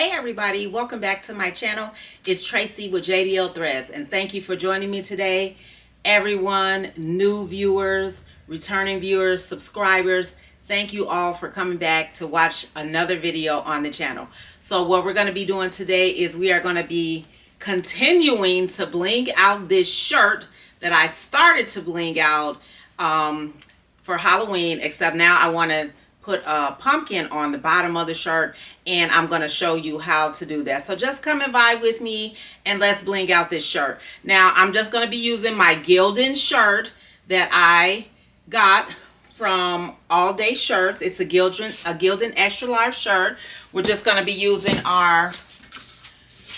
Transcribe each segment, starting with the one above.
Hey everybody, welcome back to my channel. It's Tracy with JDL Threads, and thank you for joining me today. Everyone, new viewers, returning viewers, subscribers, thank you all for coming back to watch another video on the channel. So what we're going to be doing today is we are going to be continuing to bling out this shirt that I started to bling out for Halloween, except now I want to put a pumpkin on the bottom of the shirt, and I'm going to show you how to do that. So just come and vibe with me and let's bling out this shirt. Now I'm just going to be using my Gildan shirt that I got from All Day Shirts. It's a Gildan extra large shirt. We're just going to be using our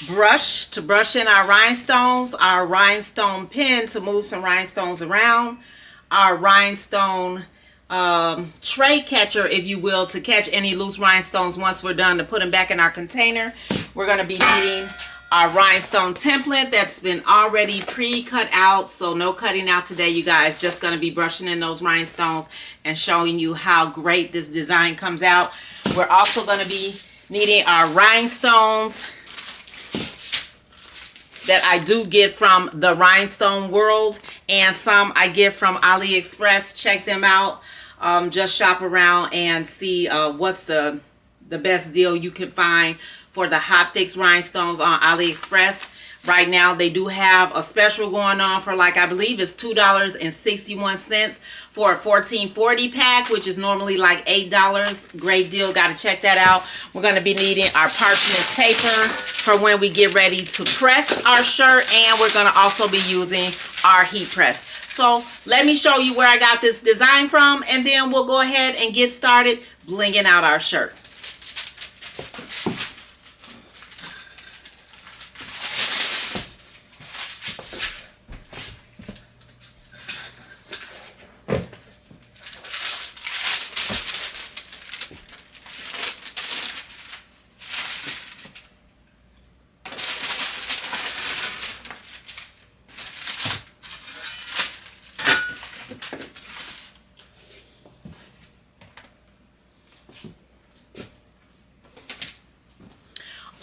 brush to brush in our rhinestones, our rhinestone pen to move some rhinestones around, our rhinestone tray catcher, if you will, to catch any loose rhinestones once we're done to put them back in our container. We're going to be needing our rhinestone template that's been already pre-cut out, so no cutting out today, you guys. Just going to be brushing in those rhinestones and showing you how great this design comes out. We're also going to be needing our rhinestones that I do get from the Rhinestone World, and some I get from AliExpress. Check them out. Just shop around and see what's the best deal you can find for the hot fix rhinestones on AliExpress. Right now they do have a special going on for, like, I believe it's $2.61 for a 1440 pack, which is normally like $8. Great deal. Got to check that out. We're going to be needing our parchment paper for when we get ready to press our shirt, and we're going to also be using our heat press. So let me show you where I got this design from, and then we'll go ahead and get started blinging out our shirt.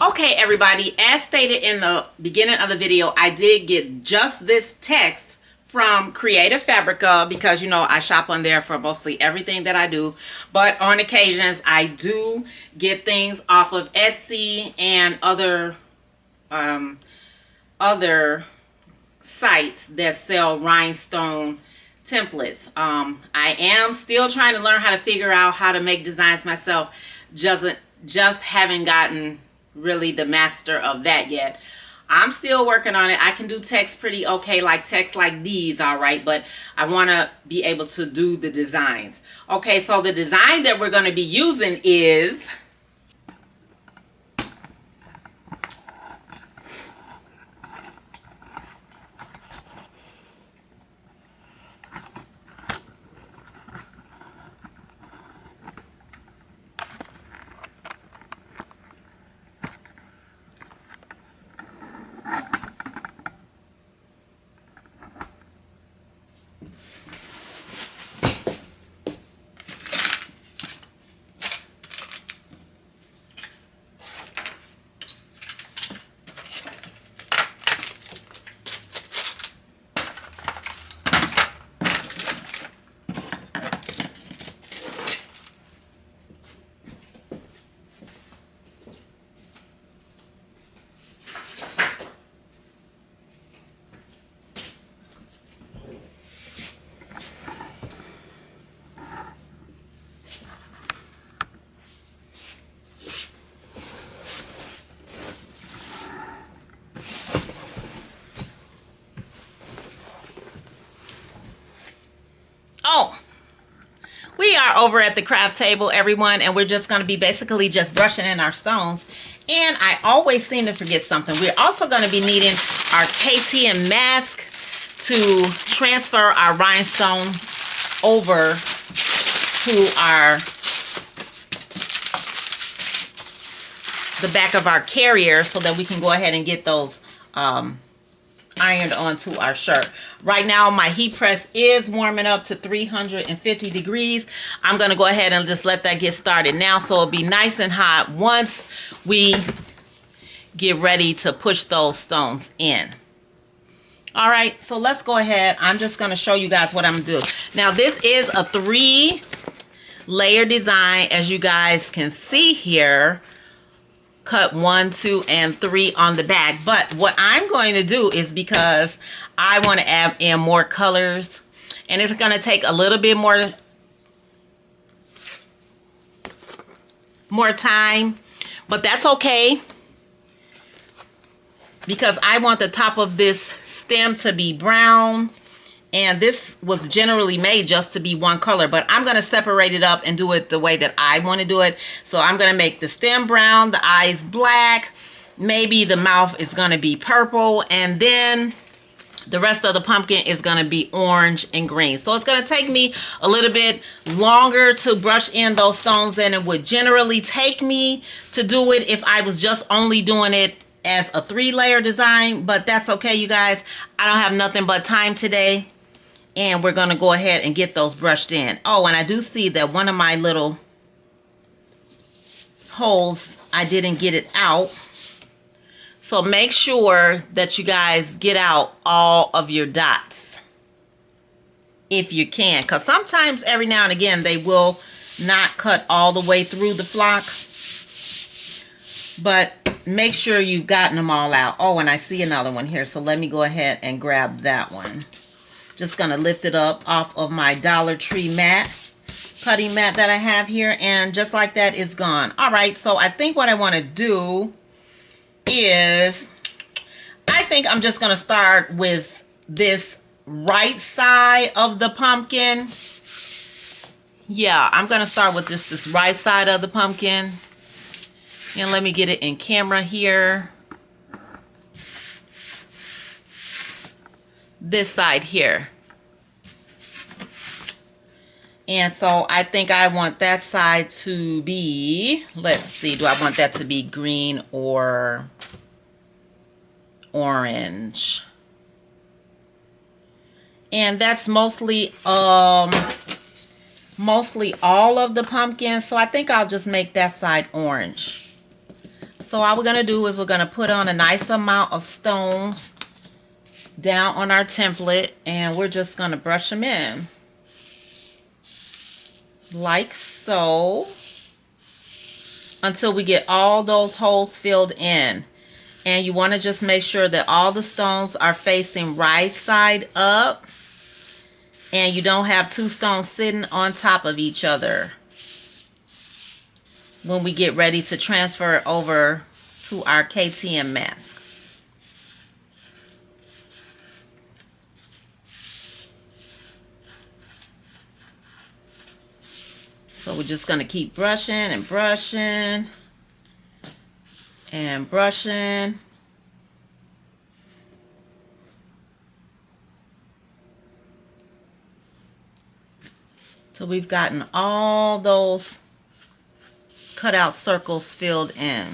Okay, everybody, as stated in the beginning of the video, I did get just this text from Creative Fabrica because, you know, I shop on there for mostly everything that I do. But on occasions, I do get things off of Etsy and other sites that sell rhinestone templates. I am still trying to learn how to figure out how to make designs myself. Just haven't gotten really the master of that yet. I'm still working on it. I can do text pretty okay, like text like these, all right, but I want to be able to do the designs. Okay, so the design that we're going to be using is we are over at the craft table, everyone, and we're just going to be basically just brushing in our stones. And I always seem to forget something. We're also going to be needing our KTM mask to transfer our rhinestones over to the back of our carrier so that we can go ahead and get those ironed onto our shirt. Right now my heat press is warming up to 350 degrees. I'm going to go ahead and just let that get started now so it'll be nice and hot once we get ready to push those stones in. All right, so let's go ahead. I'm just going to show you guys what I'm going to do. Now, this is a 3-layer design, as you guys can see here. Cut 1, 2, and 3 on the back. But what I'm going to do is, because I want to add in more colors, and it's going to take a little bit more time, but that's okay, because I want the top of this stem to be brown, and this was generally made just to be one color, but I'm going to separate it up and do it the way that I want to do it. So I'm going to make the stem brown, the eyes black, maybe the mouth is going to be purple, and then the rest of the pumpkin is going to be orange and green. So it's going to take me a little bit longer to brush in those stones than it would generally take me to do it if I was just only doing it as a 3-layer design, but that's okay, you guys. I don't have nothing but time today, and we're going to go ahead and get those brushed in. Oh, and I do see that one of my little holes, I didn't get it out. So make sure that you guys get out all of your dots if you can, because sometimes every now and again they will not cut all the way through the flock, but make sure you've gotten them all out. Oh, and I see another one here, so let me go ahead and grab that one. Just gonna lift it up off of my Dollar Tree mat, cutting mat that I have here, and just like that, it's gone. All right, so I think what I want to do is, I think I'm just gonna start with this right side of the pumpkin. Yeah, I'm gonna start with just this right side of the pumpkin. And let me get it in camera here. This side here. And so I think I want that side to be, let's see, do I want that to be green or orange? And that's mostly all of the pumpkin. So I think I'll just make that side orange. So all we're going to do is we're going to put on a nice amount of stones down on our template, and we're just going to brush them in like so until we get all those holes filled in. And you want to just make sure that all the stones are facing right side up, and you don't have 2 stones sitting on top of each other when we get ready to transfer it over to our KTM mask. So we're just going to keep brushing and brushing and brushing. So we've gotten all those cutout circles filled in.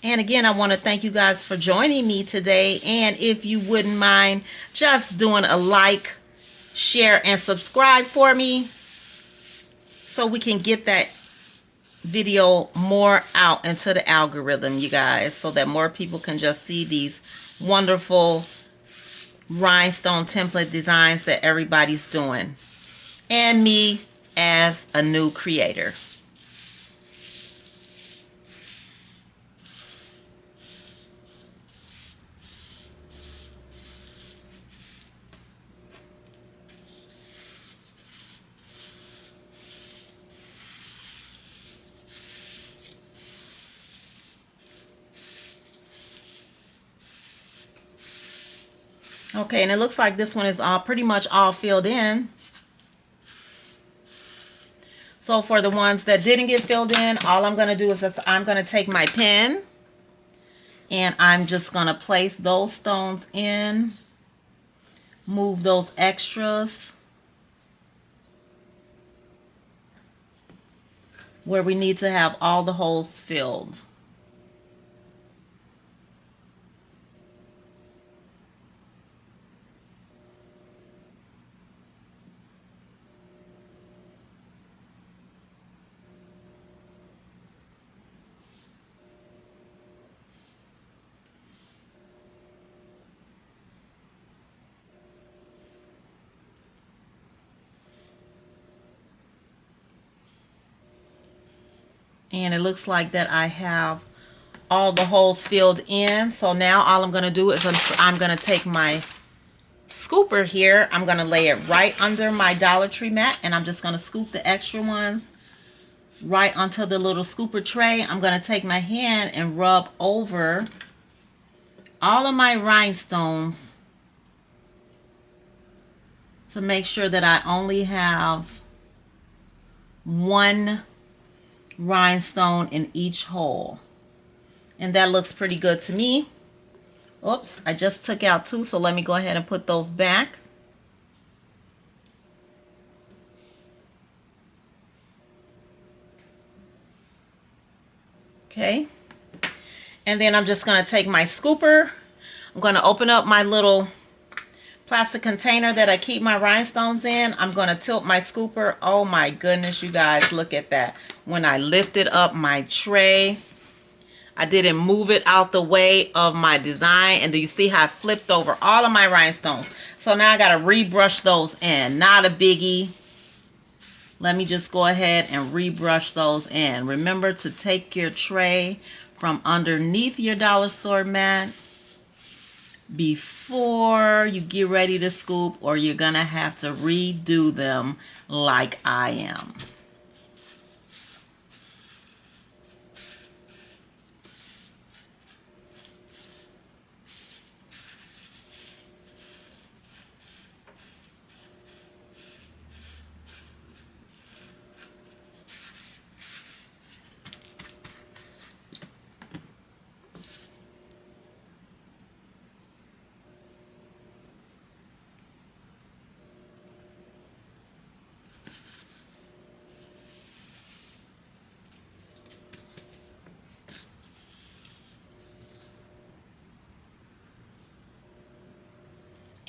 And again, I want to thank you guys for joining me today. And if you wouldn't mind just doing a like, share, and subscribe for me, so we can get that video more out into the algorithm, you guys, so that more people can just see these wonderful rhinestone template designs that everybody's doing, and me as a new creator. Okay, and it looks like this one is all pretty much all filled in. So for the ones that didn't get filled in, all I'm going to do is I'm going to take my pen and I'm just going to place those stones in, move those extras where we need to have all the holes filled. And it looks like that I have all the holes filled in. So now all I'm going to do is I'm going to take my scooper here. I'm going to lay it right under my Dollar Tree mat, and I'm just going to scoop the extra ones right onto the little scooper tray. I'm going to take my hand and rub over all of my rhinestones to make sure that I only have one rhinestone in each hole. And that looks pretty good to me. Oops, I just took out two, so let me go ahead and put those back. Okay. And then I'm just going to take my scooper. I'm going to open up my little plastic container that I keep my rhinestones in. I'm going to tilt my scooper. Oh my goodness, you guys, look at that. When I lifted up my tray, I didn't move it out the way of my design. And do you see how I flipped over all of my rhinestones? So now I got to rebrush those in. Not a biggie. Let me just go ahead and rebrush those in. Remember to take your tray from underneath your dollar store mat before you get ready to scoop, or you're going to have to redo them like I am.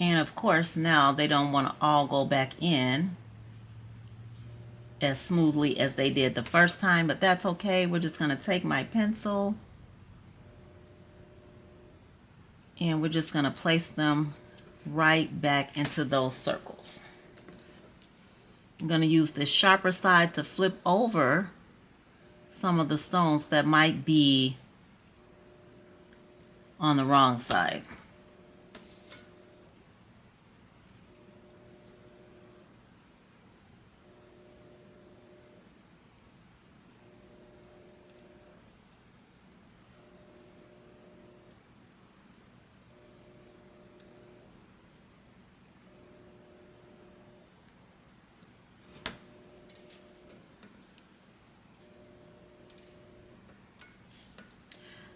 And of course, now they don't want to all go back in as smoothly as they did the first time, but that's okay. We're just going to take my pencil and we're just going to place them right back into those circles. I'm going to use this sharper side to flip over some of the stones that might be on the wrong side.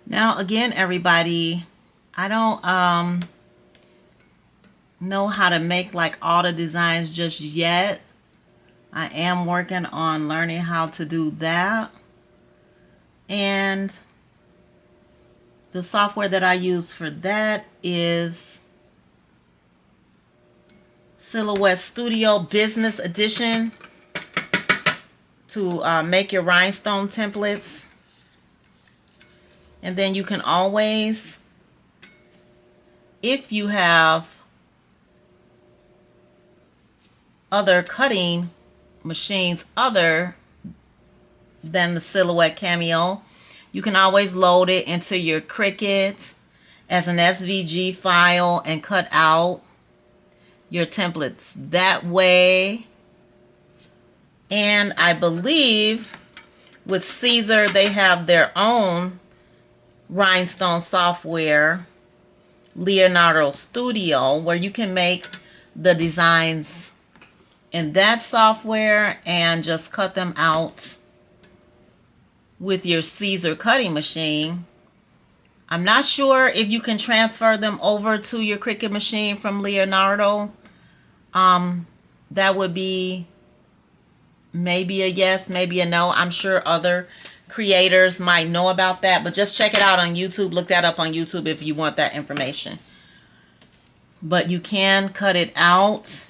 Now again, everybody, I don't know how to make like all the designs just yet. I am working on learning how to do that. And the software that I use for that is Silhouette Studio Business Edition to make your rhinestone templates. And then you can always, if you have other cutting machines other than the Silhouette Cameo, you can always load it into your Cricut as an SVG file and cut out your templates that way. And I believe with Caesar, they have their own rhinestone software, Leonardo Studio, where you can make the designs in that software and just cut them out with your Caesar cutting machine. I'm not sure if you can transfer them over to your Cricut machine from Leonardo. That would be maybe a yes, maybe a no. I'm sure other creators might know about that, but just check it out on YouTube. Look that up on YouTube if you want that information. But you can cut it out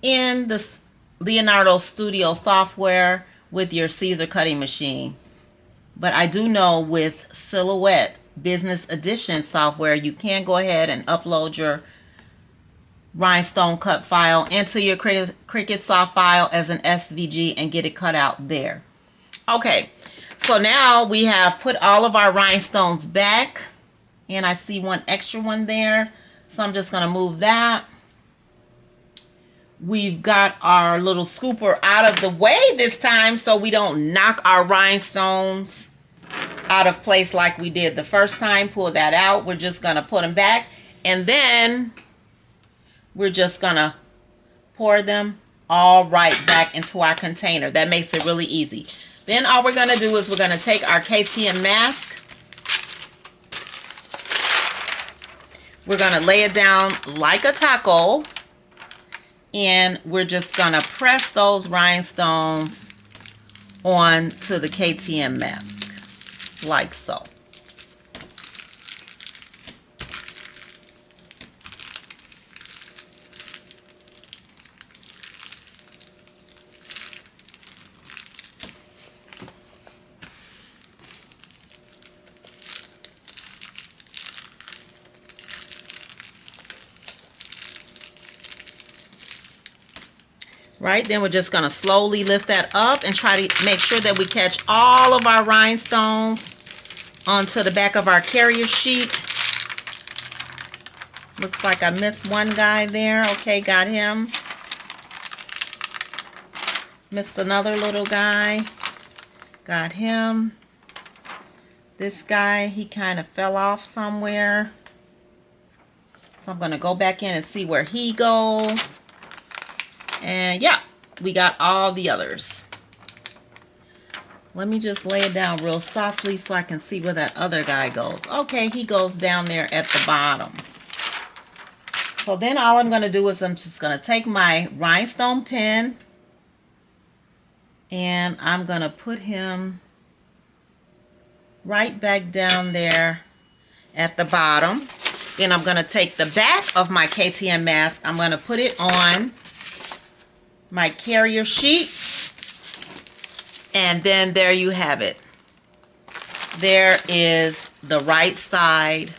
in the Leonardo Studio software with your Caesar cutting machine. But I do know with Silhouette Business Edition software, you can go ahead and upload your rhinestone cut file into your Cricut soft file as an SVG and get it cut out there. Okay, so now we have put all of our rhinestones back, and I see one extra one there, so I'm just going to move that. We've got our little scooper out of the way this time so we don't knock our rhinestones out of place like we did the first time. Pull that out. We're just going to put them back, and then we're just going to pour them all right back into our container. That makes it really easy. Then all we're going to do is we're going to take our KTM mask. We're going to lay it down like a taco. And we're just going to press those rhinestones onto the KTM mask, like so. Right, then we're just going to slowly lift that up and try to make sure that we catch all of our rhinestones onto the back of our carrier sheet. Looks like I missed one guy there. Okay, got him. Missed another little guy. Got him. This guy, he kind of fell off somewhere. So I'm going to go back in and see where he goes. And yeah, we got all the others. Let me just lay it down real softly so I can see where that other guy goes. Okay, he goes down there at the bottom. So then all I'm going to do is I'm just going to take my rhinestone pin and I'm going to put him right back down there at the bottom. Then I'm going to take the back of my KTM mask. I'm going to put it on my carrier sheet, and then there you have it. There is the right side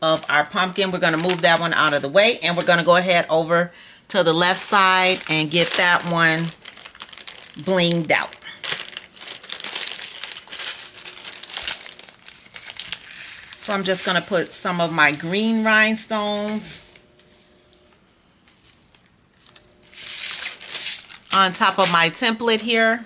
of our pumpkin. We're going to move that one out of the way, and we're going to go ahead over to the left side and get that one blinged out. So I'm just going to put some of my green rhinestones on top of my template here.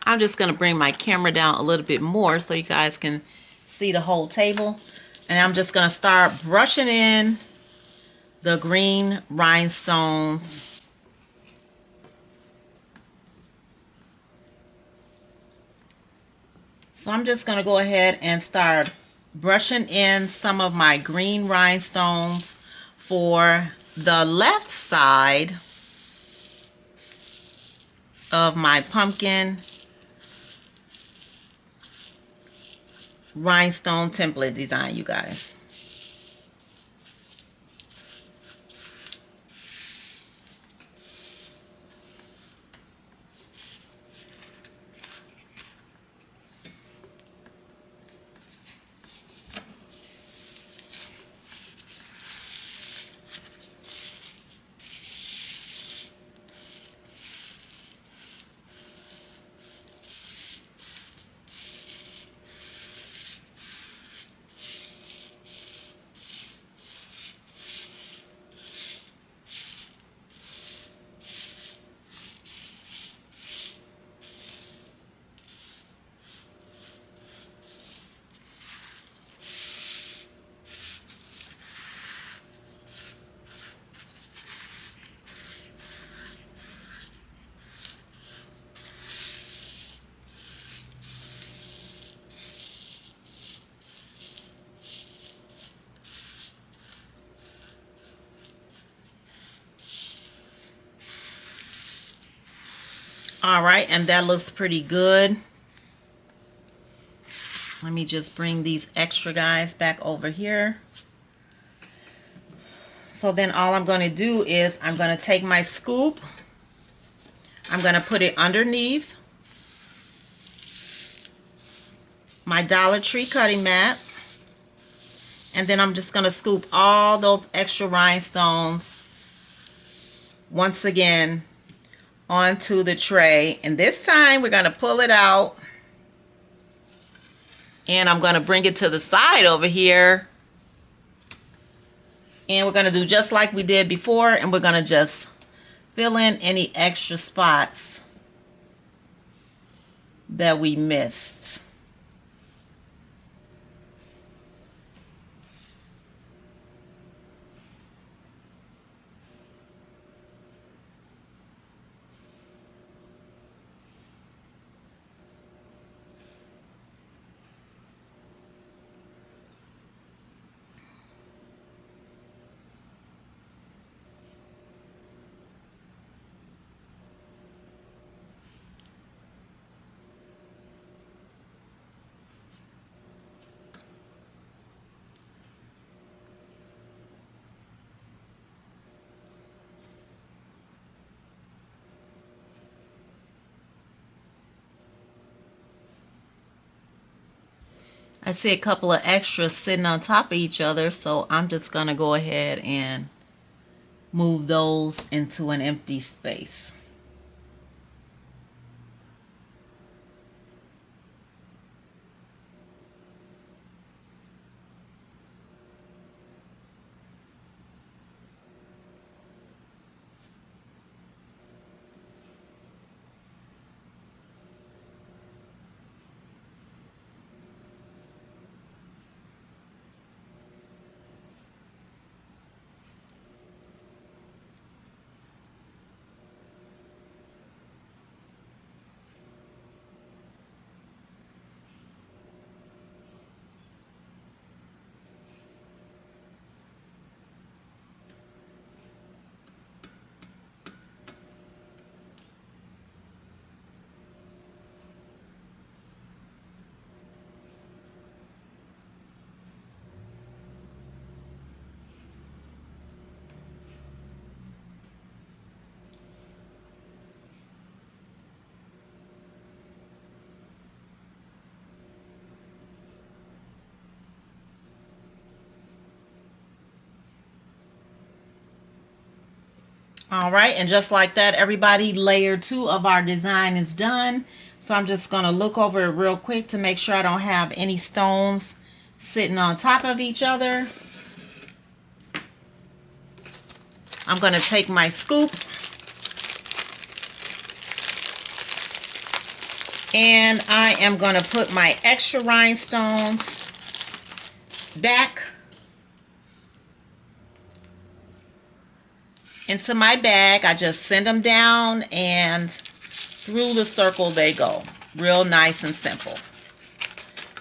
I'm just going to bring my camera down a little bit more so you guys can see the whole table. And I'm just going to start brushing in the green rhinestones So I'm just going to go ahead and start brushing in some of my green rhinestones for the left side of my pumpkin rhinestone template design, you guys. All right, and that looks pretty good. Let me just bring these extra guys back over here. So then all I'm going to do is I'm going to take my scoop. I'm going to put it underneath my Dollar Tree cutting mat. And then I'm just going to scoop all those extra rhinestones once again onto the tray. And this time we're going to pull it out. And I'm going to bring it to the side over here. And we're going to do just like we did before. And we're going to just fill in any extra spots that we missed. I see a couple of extras sitting on top of each other, so I'm just going to go ahead and move those into an empty space. All right, and just like that, everybody, layer 2 of our design is done. So I'm just going to look over it real quick to make sure I don't have any stones sitting on top of each other. I'm going to take my scoop and I am going to put my extra rhinestones back into my bag. I just send them down and through the circle they go. Real nice and simple.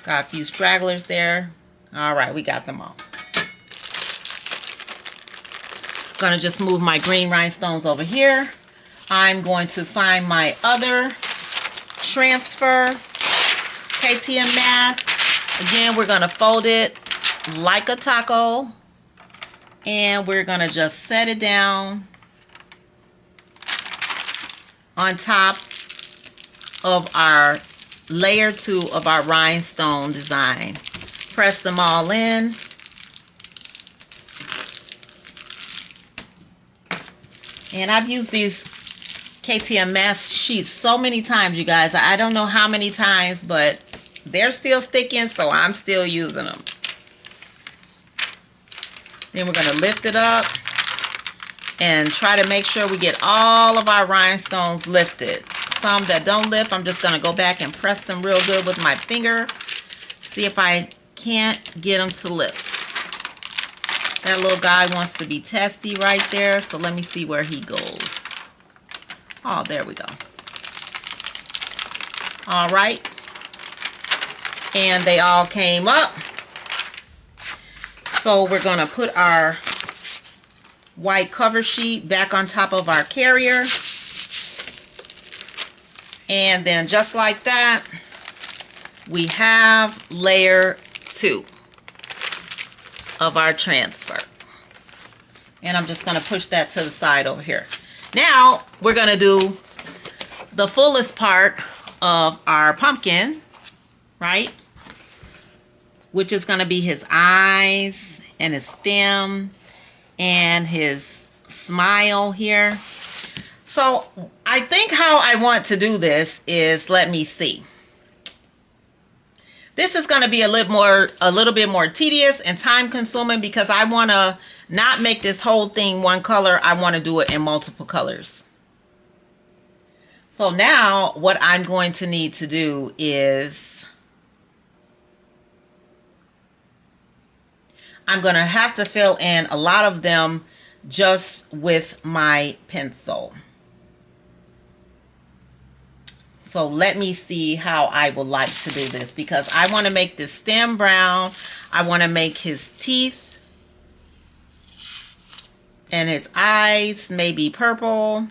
Got a few stragglers there. All right, we got them all. Gonna just move my green rhinestones over here. I'm going to find my other transfer KTM mask. Again, we're gonna fold it like a taco. And we're going to just set it down on top of our layer 2 of our rhinestone design. Press them all in. And I've used these KTM mask sheets so many times, you guys. I don't know how many times, but they're still sticking, so I'm still using them. Then we're going to lift it up and try to make sure we get all of our rhinestones lifted. Some that don't lift, I'm just going to go back and press them real good with my finger. See if I can't get them to lift. That little guy wants to be testy right there, so let me see where he goes. Oh, there we go. All right. And they all came up. So we're going to put our white cover sheet back on top of our carrier. And then just like that, we have layer 2 of our transfer. And I'm just going to push that to the side over here. Now we're going to do the fullest part of our pumpkin, right? Which is going to be his eyes and his stem and his smile here. So I think how I want to do this is, let me see. This is going to be a little bit more tedious and time consuming because I want to not make this whole thing one color. I want to do it in multiple colors. So now what I'm going to need to do is I'm going to have to fill in a lot of them just with my pencil. So let me see how I would like to do this, because I want to make this stem brown. I want to make his teeth and his eyes maybe purple.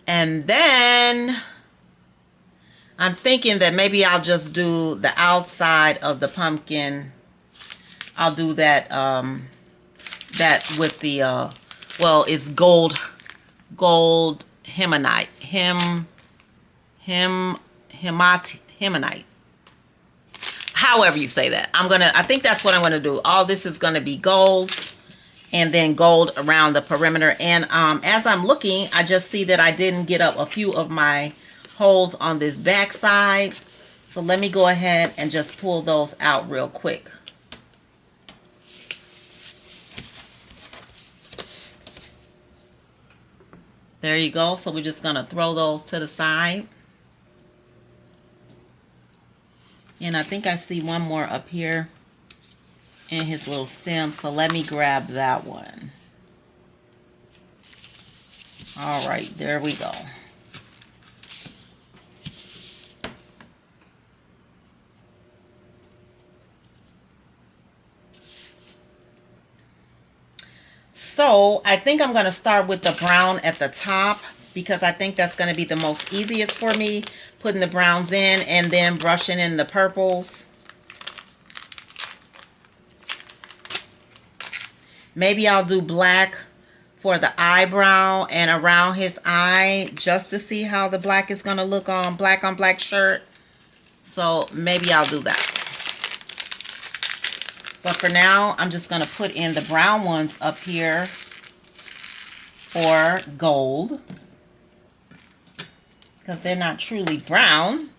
And then I'm thinking that maybe I'll just do the outside of the pumpkin. I'll do that that with the well, it's gold hemonite, hemonite, however you say that. I think that's what I'm gonna do. All this is gonna be gold, and then gold around the perimeter. And as I'm looking, I just see that I didn't get up a few of my holes on this back side, so let me go ahead and just pull those out real quick. There you go. So we're just going to throw those to the side. And I think I see one more up here in his little stem. So let me grab that one. All right, there we go. So I think I'm going to start with the brown at the top, because I think that's going to be the most easiest for me, putting the browns in and then brushing in the purples. Maybe I'll do black for the eyebrow and around his eye, just to see how the black is going to look on black shirt. So maybe I'll do that. But for now, I'm just going to put in the brown ones up here, or gold, because they're not truly brown.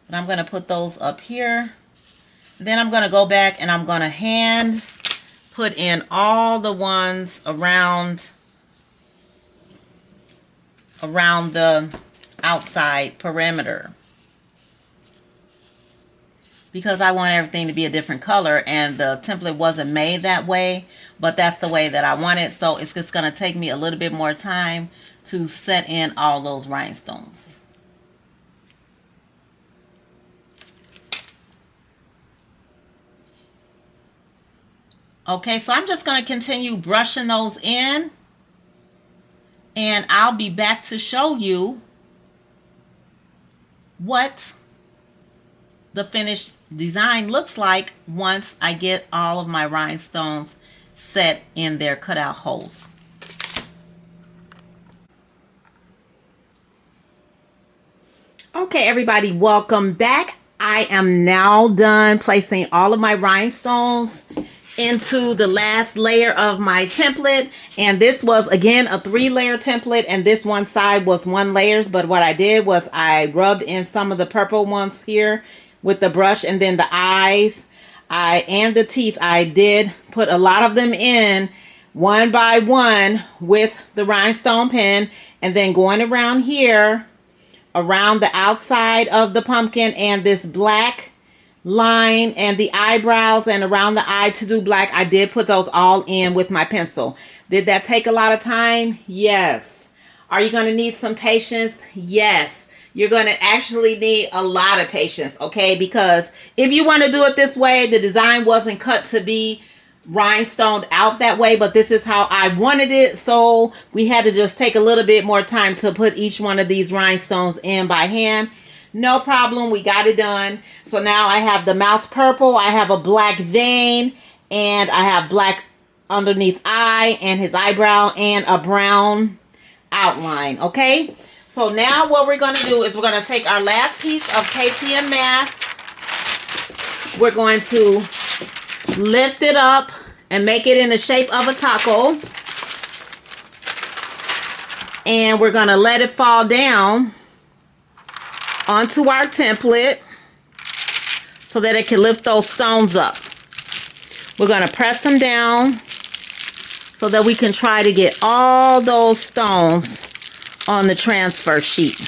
But I'm going to put those up here. Then I'm going to go back and I'm going to hand put in all the ones around the outside perimeter, because I want everything to be a different color, and the template wasn't made that way, but that's the way that I want it. So it's just going to take me a little bit more time to set in all those rhinestones. Okay, so I'm just going to continue brushing those in, and I'll be back to show you what the finished design looks like once I get all of my rhinestones set in their cutout holes. Okay, everybody, welcome back. I am now done placing all of my rhinestones into the last layer of my template, and this was again a 3-layer template, and this one side was 1 layer, but what I did was I rubbed in some of the purple ones here with the brush, and then the eyes and the teeth, I did put a lot of them in one by one with the rhinestone pen, and then going around here around the outside of the pumpkin and this black line and the eyebrows and around the eye to do black. I did put those all in with my pencil. Did that take a lot of time? Yes. Are you going to need some patience? Yes. You're going to actually need a lot of patience, okay? Because if you want to do it this way, the design wasn't cut to be rhinestoned out that way, but this is how I wanted it. So we had to just take a little bit more time to put each one of these rhinestones in by hand. No problem. We got it done. So now I have the mouth purple. I have a black vein, and I have black underneath eye and his eyebrow, and a brown outline, okay? So now what we're going to do is we're going to take our last piece of KTM mask. We're going to lift it up and make it in the shape of a taco. And we're going to let it fall down onto our template so that it can lift those stones up. We're going to press them down so that we can try to get all those stones on the transfer sheet.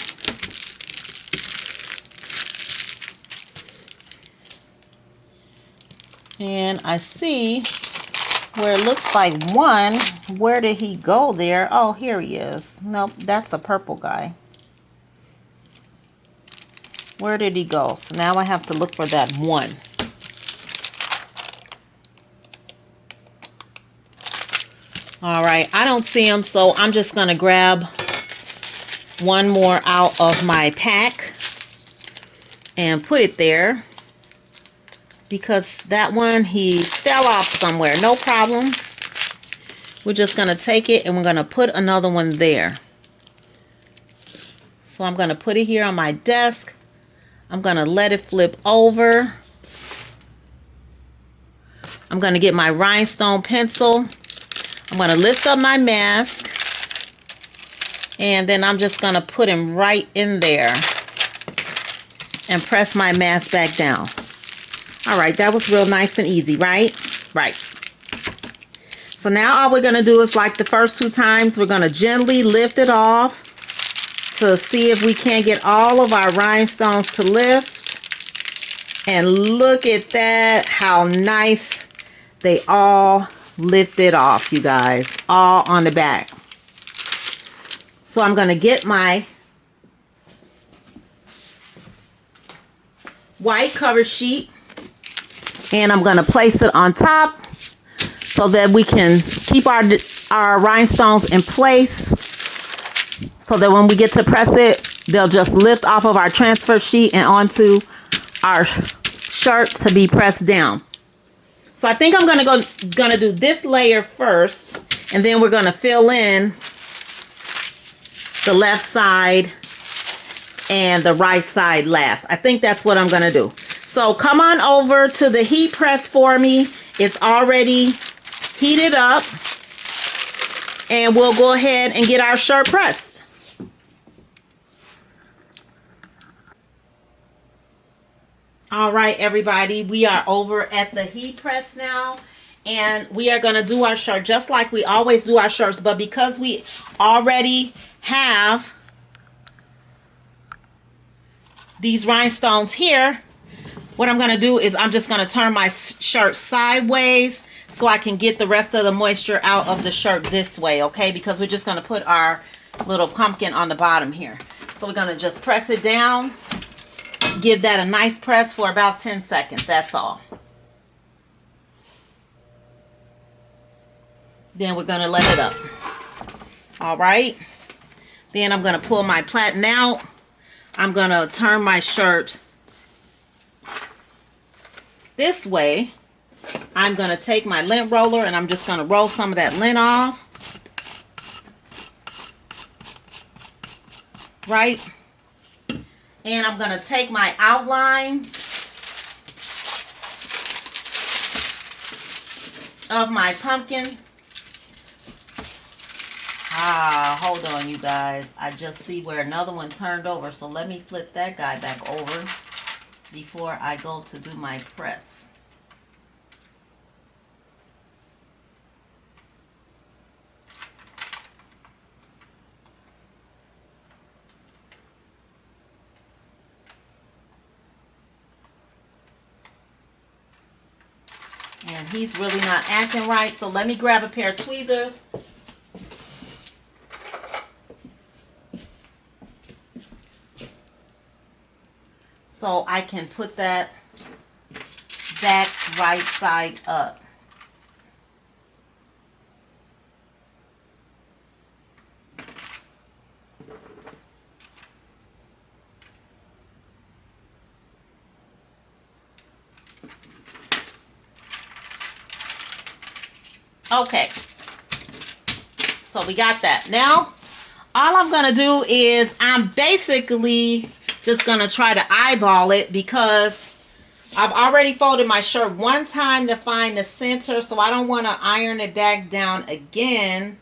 And I see where it looks like one. Where did he go there? Oh, here he is. Nope, that's a purple guy. Where did he go? So now I have to look for that one. All right, I don't see him, so I'm just going to grab one more out of my pack and put it there, because that one, he fell off somewhere. No problem. We're just going to take it and we're going to put another one there. So I'm going to put it here on my desk. I'm going to let it flip over. I'm going to get my rhinestone pencil. I'm going to lift up my mask. And then I'm just going to put him right in there and press my mask back down. All right, that was real nice and easy, right? Right. So now all we're going to do is, like the first two times, we're going to gently lift it off to see if we can't get all of our rhinestones to lift. And look at that, how nice they all lifted off, you guys, all on the back. So I'm going to get my white cover sheet and I'm going to place it on top so that we can keep our rhinestones in place, so that when we get to press it, they'll just lift off of our transfer sheet and onto our shirt to be pressed down. So I think I'm gonna do this layer first, and then we're gonna fill in the left side and the right side last. I think that's what I'm gonna do. So come on over to the heat press for me. It's already heated up, and we'll go ahead and get our shirt pressed. All right, everybody, we are over at the heat press now, and we are going to do our shirt just like we always do our shirts, but because we already have these rhinestones here, what I'm going to do is I'm just going to turn my shirt sideways so I can get the rest of the moisture out of the shirt this way, okay? Because we're just going to put our little pumpkin on the bottom here. So we're going to just press it down. Give that a nice press for about 10 seconds. That's all. Then we're going to let it up. All right. Then I'm going to pull my platen out. I'm going to turn my shirt this way. I'm going to take my lint roller and I'm just going to roll some of that lint off. Right. And I'm going to take my outline of my pumpkin. Hold on, you guys. I just see where another one turned over. So let me flip that guy back over before I go to do my press. And he's really not acting right, so let me grab a pair of tweezers. So I can put that back right side up. Okay, so we got that. Now, all I'm going to do is I'm basically just going to try to eyeball it because I've already folded my shirt one time to find the center, so I don't want to iron it back down again.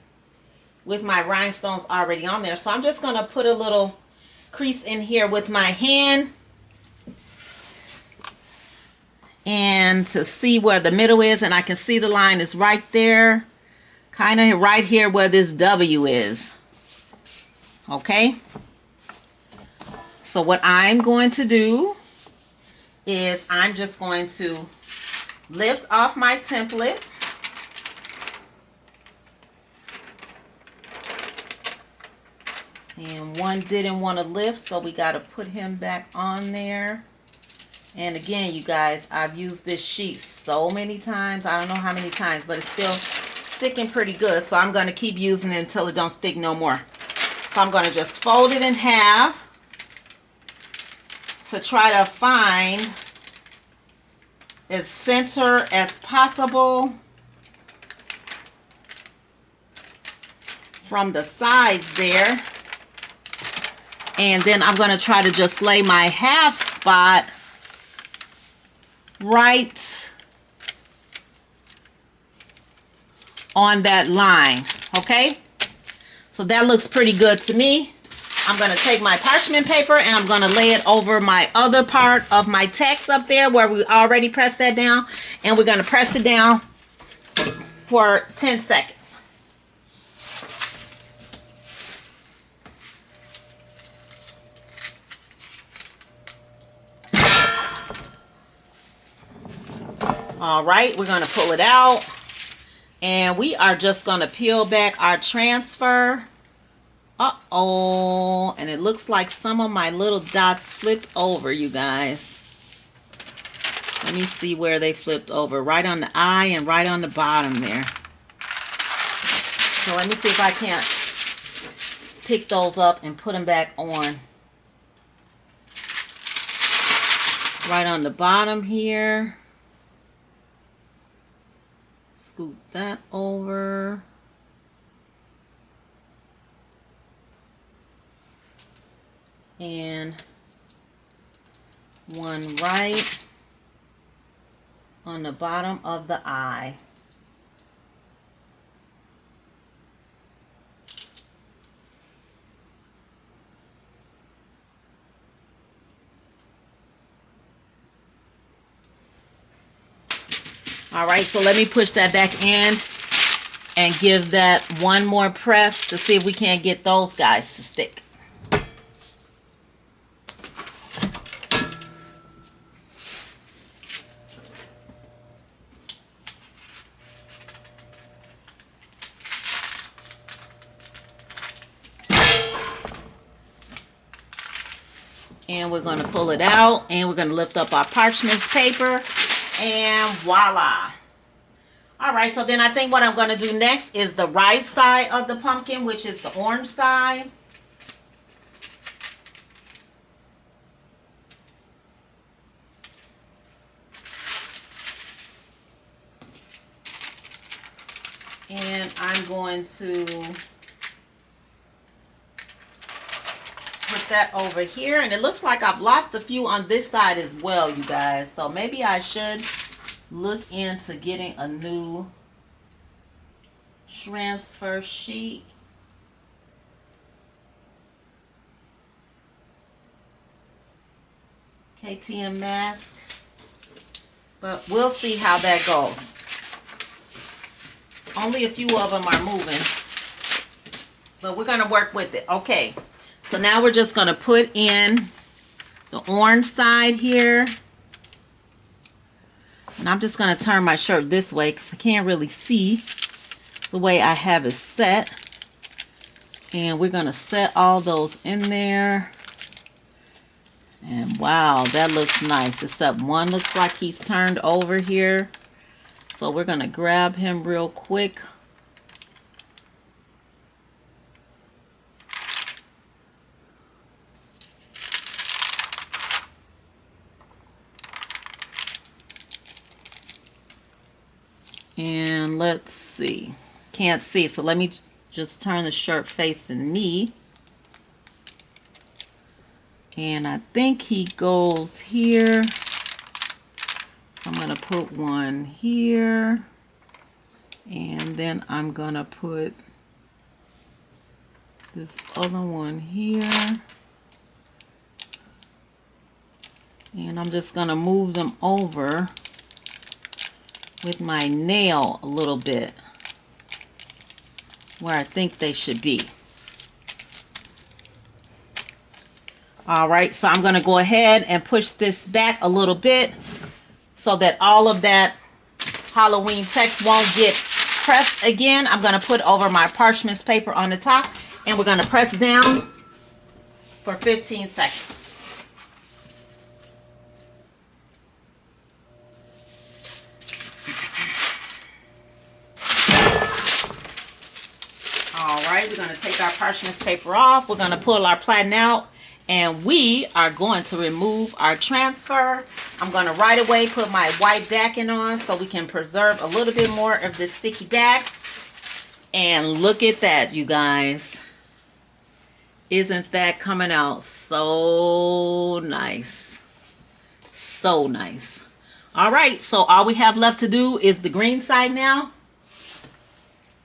with my rhinestones already on there. So I'm just going to put a little crease in here with my hand, and to see where the middle is, and I can see the line is right there, kind of right here where this W is. Okay, so what I'm going to do is I'm just going to lift off my template. And one didn't want to lift, so we got to put him back on there. And again, you guys, I've used this sheet so many times. I don't know how many times, but it's still sticking pretty good. So I'm going to keep using it until it don't stick no more. So I'm going to just fold it in half to try to find as center as possible from the sides there. And then I'm going to try to just lay my half spot right on that line. Okay, so that looks pretty good to me. I'm going to take my parchment paper and I'm going to lay it over my other part of my text up there where we already pressed that down, and we're going to press it down for 10 seconds. All right, we're going to pull it out, and we are just going to peel back our transfer. Uh-oh, and it looks like some of my little dots flipped over, you guys. Let me see where they flipped over. Right on the eye and right on the bottom there. So let me see if I can't pick those up and put them back on. Right on the bottom here. Scoop that over. And one right on the bottom of the eye. All right, so let me push that back in and give that one more press to see if we can't get those guys to stick. And we're going to pull it out, and we're going to lift up our parchment paper, and voila. All right, so then I think what I'm going to do next is the right side of the pumpkin, which is the orange side. And I'm going to put that over here, and it looks like I've lost a few on this side as well, you guys, so maybe I should look into getting a new transfer sheet. KTM mask, but we'll see how that goes. Only a few of them are moving, but we're going to work with it. Okay, so now we're just going to put in the orange side here. And I'm just going to turn my shirt this way because I can't really see the way I have it set. And we're going to set all those in there. And wow, that looks nice. Except one looks like he's turned over here. So we're going to grab him real quick. And let's see. Can't see, so let me just turn the shirt facing me. And I think he goes here. So I'm going to put one here. And then I'm going to put this other one here. And I'm just going to move them over with my nail a little bit where I think they should be. All right, so I'm going to go ahead and push this back a little bit so that all of that Halloween text won't get pressed again. I'm going to put over my parchment paper on the top, and we're going to press down for 15 seconds. All right, we're going to take our parchment paper off. We're going to pull our platen out, and we are going to remove our transfer. I'm going to right away put my white backing on so we can preserve a little bit more of this sticky back. And look at that, you guys. Isn't that coming out so nice? So nice. All right, so all we have left to do is the green side now.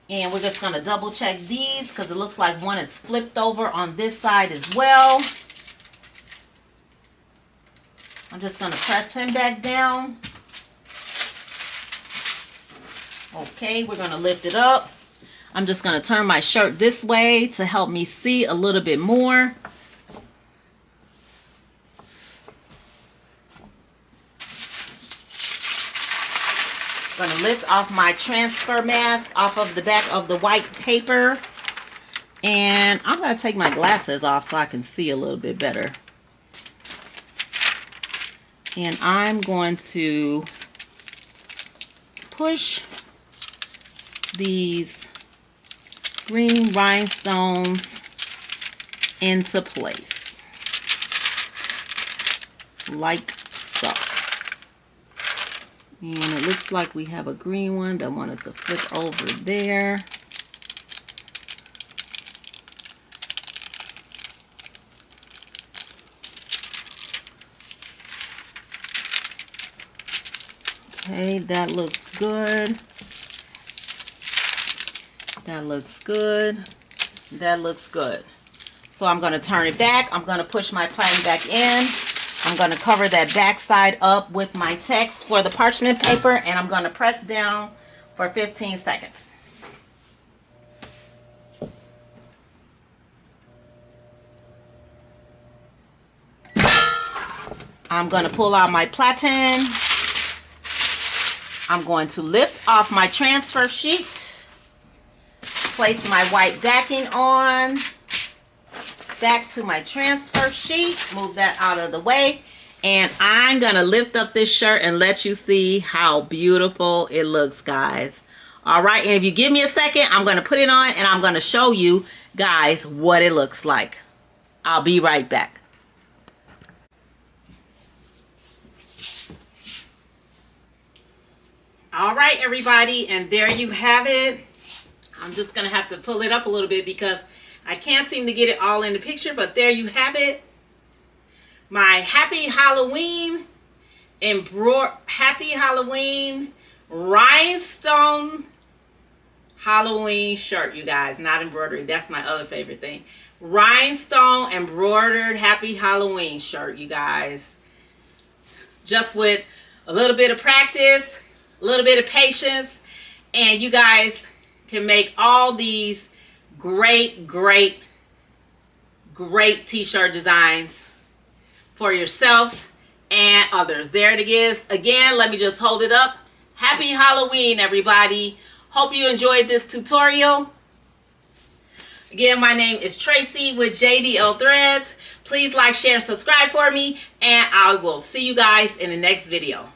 And we're just going to double check these because it looks like one is flipped over on this side as well. I'm just going to press him back down. Okay, we're going to lift it up. I'm just going to turn my shirt this way to help me see a little bit more. I'm going to lift off my transfer mask off of the back of the white paper. And I'm going to take my glasses off so I can see a little bit better. And I'm going to push these green rhinestones into place. Like so. And it looks like we have a green one that wanted to flip over there. Okay, that looks good. That looks good. That looks good. So I'm going to turn it back. I'm going to push my platen back in. I'm going to cover that back side up with my text for the parchment paper, and I'm going to press down for 15 seconds. I'm going to pull out my platen. I'm going to lift off my transfer sheet, place my white backing on, back to my transfer sheet, move that out of the way, and I'm going to lift up this shirt and let you see how beautiful it looks, guys. All right, and if you give me a second, I'm going to put it on and I'm going to show you guys what it looks like. I'll be right back. All right, everybody, and there you have it. I'm just going to have to pull it up a little bit because I can't seem to get it all in the picture, but there you have it. My Happy Halloween rhinestone Halloween shirt, you guys. Not embroidery. That's my other favorite thing. Rhinestone embroidered Happy Halloween shirt, you guys. Just with a little bit of practice, a little bit of patience, and you guys can make all these great t-shirt designs for yourself and others. There it is. Again, let me just hold it up. Happy Halloween, everybody. Hope you enjoyed this tutorial. Again, my name is Tracy with JDL Threads. Please like, share, and subscribe for me, and I will see you guys in the next video.